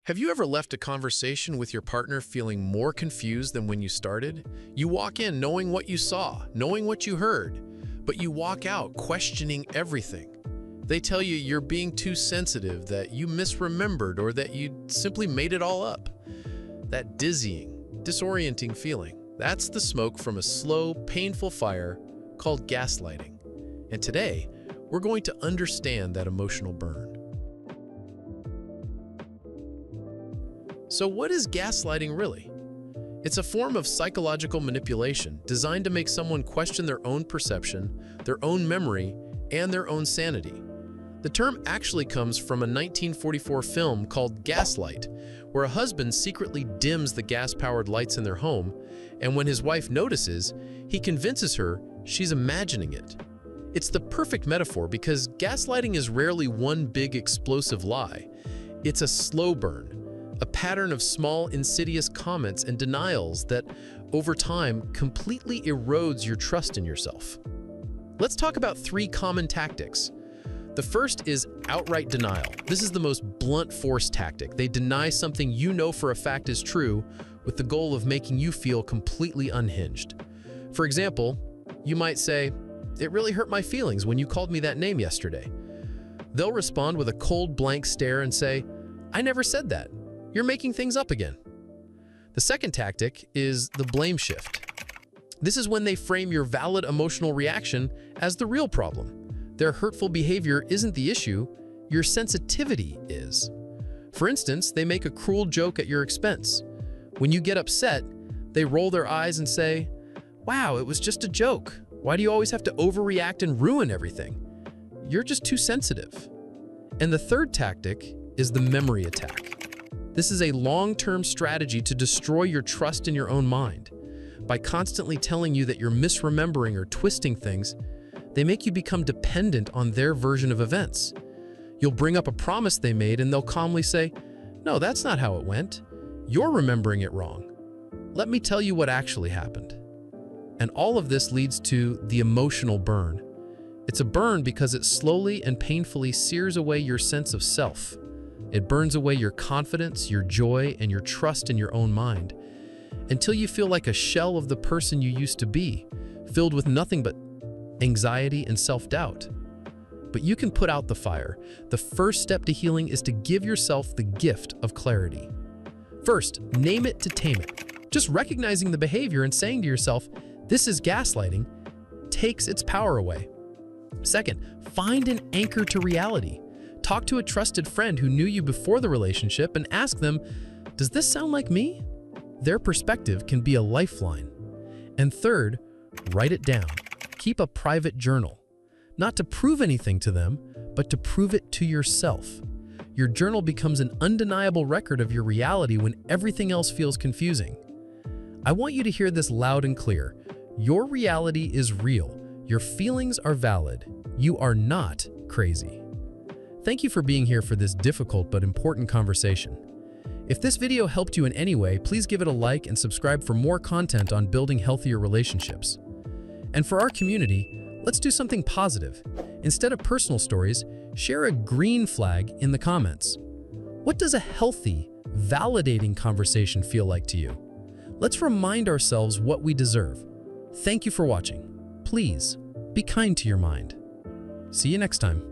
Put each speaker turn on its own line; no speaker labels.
Have you ever left a conversation with your partner feeling more confused than when you started? You walk in knowing what you saw, knowing what you heard, but you walk out questioning everything. They tell you you're being too sensitive, that you misremembered, or that you simply made it all up. That dizzying, disorienting feeling, that's the smoke from a slow, painful fire called gaslighting. And today, we're going to understand that emotional burn. So what is gaslighting really? It's a form of psychological manipulation designed to make someone question their own perception, their own memory, and their own sanity. The term actually comes from a 1944 film called Gaslight, where a husband secretly dims the gas-powered lights in their home, and when his wife notices, he convinces her she's imagining it. It's the perfect metaphor because gaslighting is rarely one big explosive lie. It's a slow burn, a pattern of small, insidious comments and denials that, over time, completely erodes your trust in yourself. Let's talk about 3 common tactics. The first is outright denial. This is the most blunt force tactic. They deny something you know for a fact is true with the goal of making you feel completely unhinged. For example, you might say, "It really hurt my feelings when you called me that name yesterday." They'll respond with a cold, blank stare and say, "I never said that. You're making things up again." The second tactic is the blame shift. This is when they frame your valid emotional reaction as the real problem. Their hurtful behavior isn't the issue, your sensitivity is. For instance, they make a cruel joke at your expense. When you get upset, they roll their eyes and say, "Wow, it was just a joke. Why do you always have to overreact and ruin everything? You're just too sensitive." And the third tactic is the memory attack. This is a long-term strategy to destroy your trust in your own mind. By constantly telling you that you're misremembering or twisting things, they make you become dependent on their version of events. You'll bring up a promise they made and they'll calmly say, "No, that's not how it went. You're remembering it wrong. Let me tell you what actually happened." And all of this leads to the emotional burn. It's a burn because it slowly and painfully sears away your sense of self. It burns away your confidence, your joy, and your trust in your own mind, until you feel like a shell of the person you used to be, filled with nothing but anxiety and self-doubt. But you can put out the fire. The first step to healing is to give yourself the gift of clarity. First, name it to tame it. Just recognizing the behavior and saying to yourself, "This is gaslighting," takes its power away. Second, find an anchor to reality. Talk to a trusted friend who knew you before the relationship and ask them, "Does this sound like me?" Their perspective can be a lifeline. And third, write it down. Keep a private journal. Not to prove anything to them, but to prove it to yourself. Your journal becomes an undeniable record of your reality when everything else feels confusing. I want you to hear this loud and clear. Your reality is real. Your feelings are valid. You are not crazy. Thank you for being here for this difficult but important conversation. If this video helped you in any way, please give it a like and subscribe for more content on building healthier relationships. And for our community, let's do something positive. Instead of personal stories, share a green flag in the comments. What does a healthy, validating conversation feel like to you? Let's remind ourselves what we deserve. Thank you for watching. Please, be kind to your mind. See you next time.